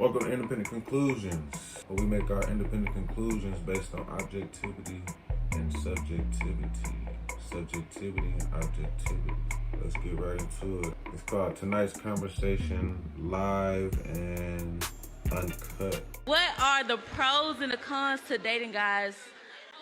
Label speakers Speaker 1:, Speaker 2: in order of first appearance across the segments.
Speaker 1: Welcome to Independent Conclusions, where we make our independent conclusions based on objectivity and subjectivity. Subjectivity and objectivity. Let's get right into it. It's called Tonight's Conversation Live and Uncut.
Speaker 2: What are the pros and the cons to dating guys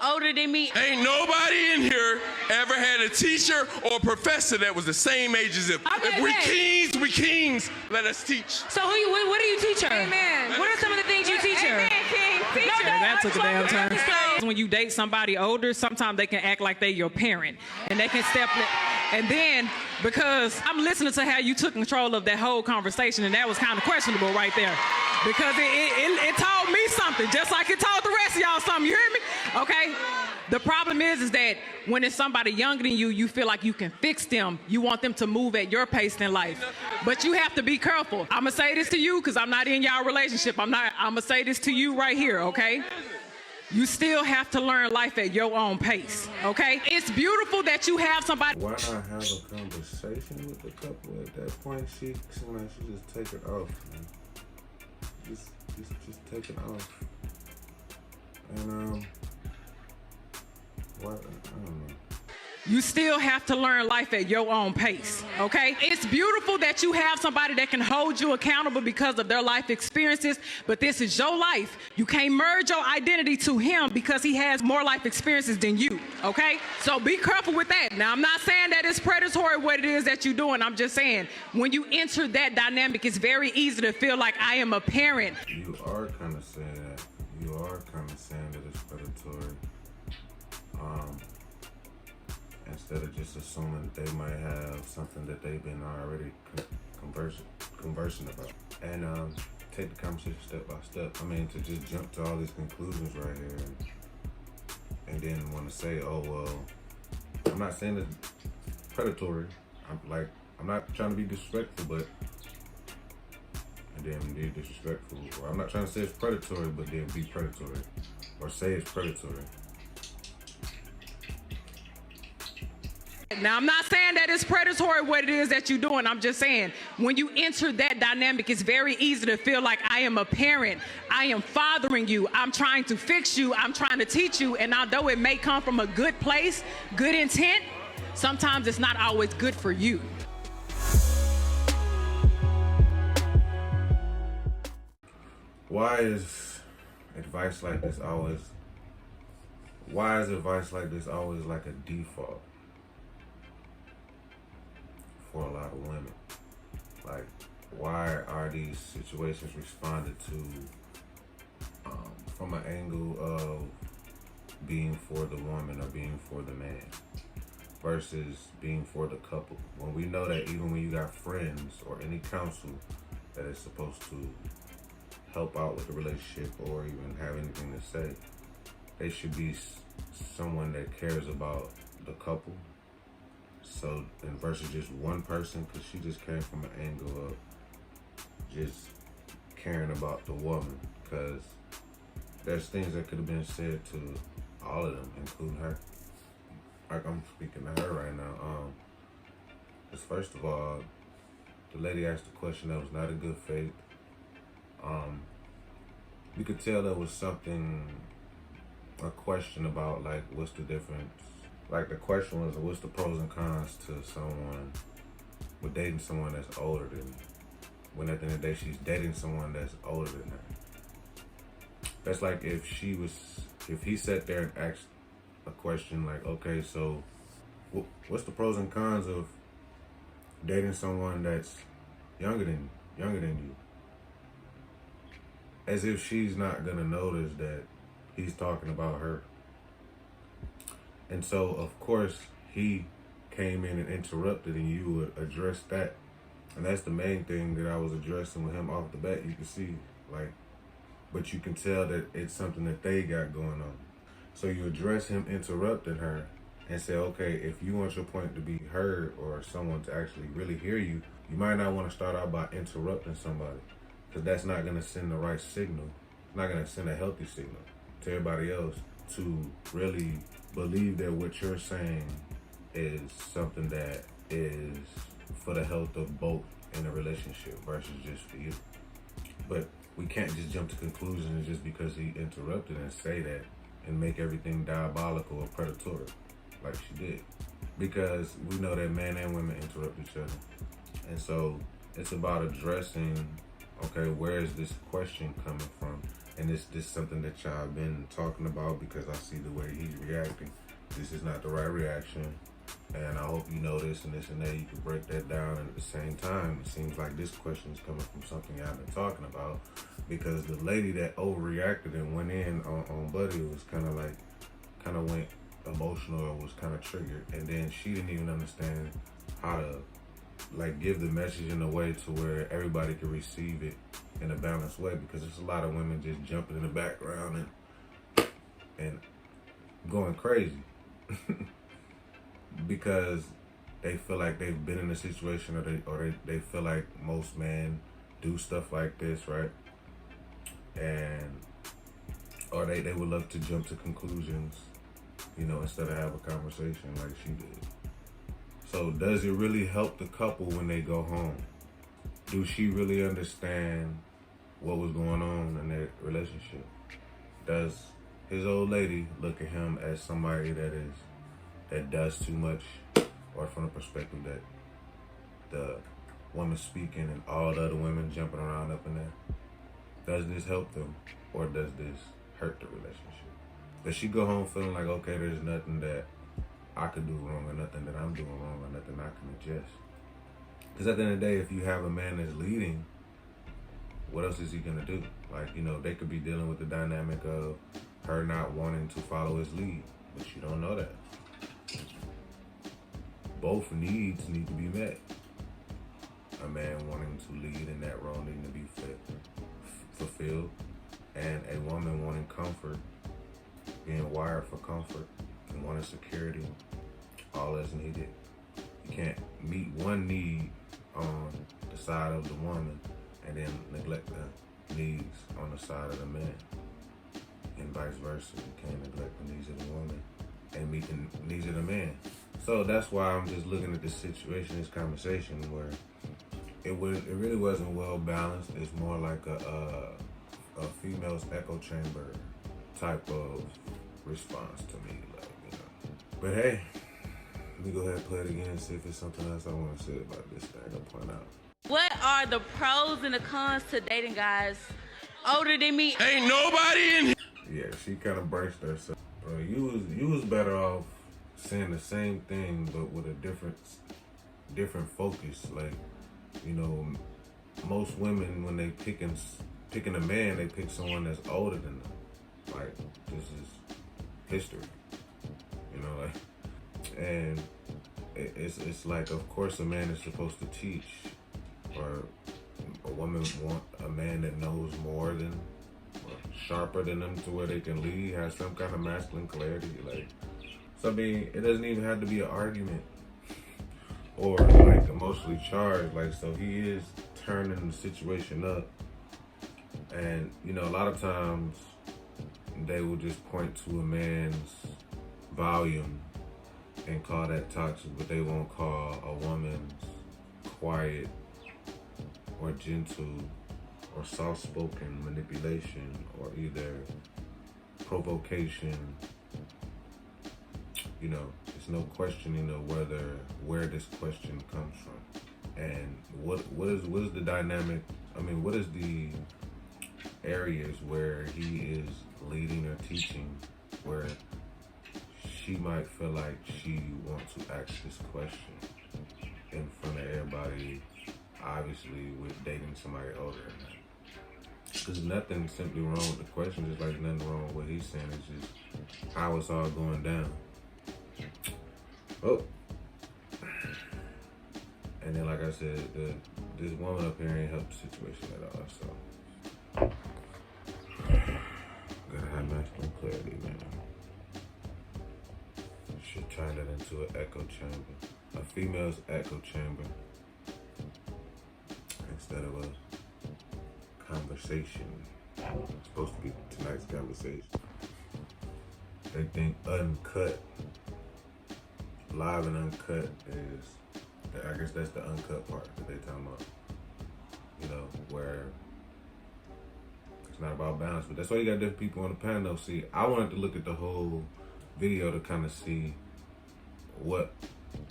Speaker 2: older than me?
Speaker 3: Ain't nobody in here ever had a teacher or professor that was the same age as him. If we kings, we kings. Let us teach.
Speaker 4: So what do you teach her? Amen. What are some of the things you teach her?
Speaker 2: Amen, king. Teach her.
Speaker 4: That took a damn turn. When you date somebody older, sometimes they can act like they your parent, and they can step. And then, because I'm listening to how you took control of that whole conversation, and that was kind of questionable right there, because it taught me something, just like it taught the rest of y'all something. You hear me? Okay. The problem is that when it's somebody younger than you, you feel like you can fix them. You want them to move at your pace in life. But you have to be careful. I'm going to say this to you because I'm not in y'all relationship. I'm going to say this to you right here, okay? You still have to learn life at your own pace, okay? It's beautiful that you have somebody.
Speaker 1: Why not have a conversation with the couple at that point? She seemed like she just take it off, man. Just take it off. And what? I don't know.
Speaker 4: You still have to learn life at your own pace, okay? It's beautiful that you have somebody that can hold you accountable because of their life experiences, but this is your life. You can't merge your identity to him because he has more life experiences than you, okay? So be careful with that. Now, I'm not saying that it's predatory what it is that you're doing. I'm just saying when you enter that dynamic, it's very easy to feel like I am a parent.
Speaker 1: You are kind of saying that. You are kind of saying that it's predatory. Instead of just assuming that they might have something that they've been already conversing about. And take the conversation step by step. I mean, to just jump to all these conclusions right here and then want to say, oh, well, I'm not saying it's predatory. I'm not trying to be disrespectful, but and then be disrespectful. Or I'm not trying to say it's predatory, but then be predatory. Or say it's predatory.
Speaker 4: Now, I'm not saying that it's predatory what it is that you're doing. I'm just saying when you enter that dynamic, it's very easy to feel like I am a parent. I am fathering you. I'm trying to fix you. I'm trying to teach you. And although it may come from a good place, good intent, sometimes it's not always good for you.
Speaker 1: Why is advice like this always like a default for a lot of women? Like, why are these situations responded to from an angle of being for the woman or being for the man versus being for the couple? When we know that even when you got friends or any counsel that is supposed to help out with the relationship or even have anything to say, they should be someone that cares about the couple. So, and versus just one person, because she just came from an angle of just caring about the woman, because there's things that could have been said to all of them, including her. Like, I'm speaking to her right now. Because first of all, the lady asked a question that was not in good faith. You could tell there was a question about, like, what's the difference? Like, the question was, what's the pros and cons to someone with dating someone that's older than you? When at the end of the day, she's dating someone that's older than her. That's like if he sat there and asked a question like, okay, so what's the pros and cons of dating someone that's younger than you? As if she's not gonna notice that he's talking about her. And so, of course, he came in and interrupted, and you would address that. And that's the main thing that I was addressing with him off the bat. You can see, like, but you can tell that it's something that they got going on. So you address him interrupting her and say, okay, if you want your point to be heard or someone to actually really hear you, you might not want to start out by interrupting somebody, because that's not going to send the right signal. It's not going to send a healthy signal to everybody else to really believe that what you're saying is something that is for the health of both in a relationship versus just for you. But we can't just jump to conclusions just because he interrupted and say that and make everything diabolical or predatory like she did. Because we know that men and women interrupt each other. And so it's about addressing, okay, where is this question coming from? And is this something that y'all been talking about? Because I see the way he's reacting. This is not the right reaction. And I hope you know this and that. You can break that down. And at the same time, it seems like this question is coming from something y'all been talking about. Because the lady that overreacted and went in on Buddy was kind of went emotional or was kind of triggered. And then she didn't even understand how to give the message in a way to where everybody could receive it in a balanced way, because there's a lot of women just jumping in the background and going crazy because they feel like they've been in a situation or they feel like most men do stuff like this, right? And or they would love to jump to conclusions, instead of have a conversation like she did. So does it really help the couple when they go home? Do she really understand what was going on in their relationship? Does his old lady look at him as somebody that does too much, or from the perspective that the woman speaking and all the other women jumping around up in there? Does this help them, or does this hurt the relationship? Does she go home feeling like, okay, there's nothing that I could do wrong, or nothing that I'm doing wrong, or nothing I can adjust? Because at the end of the day, if you have a man that's leading, what else is he gonna do? They could be dealing with the dynamic of her not wanting to follow his lead, but you don't know that. Both needs need to be met. A man wanting to lead in that role needing to be fulfilled, and a woman wanting comfort, being wired for comfort, and wanting security, all is needed. You can't meet one need on the side of the woman and then neglect the needs on the side of the man, and vice versa. You can't neglect the needs of the woman and meet the needs of the man. So that's why I'm just looking at this situation, this conversation, where it really wasn't well balanced. It's more like a female's echo chamber type of response to me, But hey, let me go ahead and play it again and see if there's something else I want to say about this thing I'll point out.
Speaker 2: What are the pros and the cons to dating guys older than me?
Speaker 3: Ain't nobody in here.
Speaker 1: Yeah, she kind of braced herself. You was better off saying the same thing but with a different focus. Most women, when they picking a man, they pick someone that's older than them. This is history, and it's like, of course, a man is supposed to teach, or a woman want a man that knows more than, or sharper than them, to where they can lead, have some kind of masculine clarity. So I mean, it doesn't even have to be an argument or emotionally charged. So he is turning the situation up, and a lot of times they will just point to a man's volume and call that toxic, but they won't call a woman's quiet or gentle or soft-spoken manipulation, or either provocation. It's no questioning of where this question comes from, and what is the dynamic. What is the areas where he is leading or teaching, where she might feel like she wants to ask this question in front of everybody, obviously with dating somebody older than that. There's nothing simply wrong with the question, just like nothing wrong with what he's saying. It's just how it's all going down. Oh. And then, like I said, this woman up here ain't helped the situation at all, so gotta have masculine clarity, man. Should turn it into an echo chamber, a female's echo chamber, instead of a conversation. It's supposed to be tonight's conversation. They think uncut, live and uncut is, I guess that's the uncut part that they talking about. Where not about balance. But that's why you got different people on the panel. See, I wanted to look at the whole video to kind of see what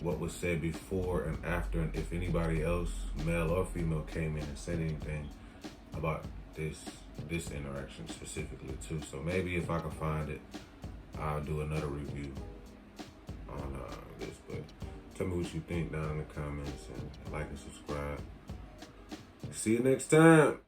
Speaker 1: was said before and after, and if anybody else, male or female, came in and said anything about this interaction specifically too. So maybe if I can find it, I'll do another review on this. But tell me what you think down in the comments, and like and subscribe. See you next time.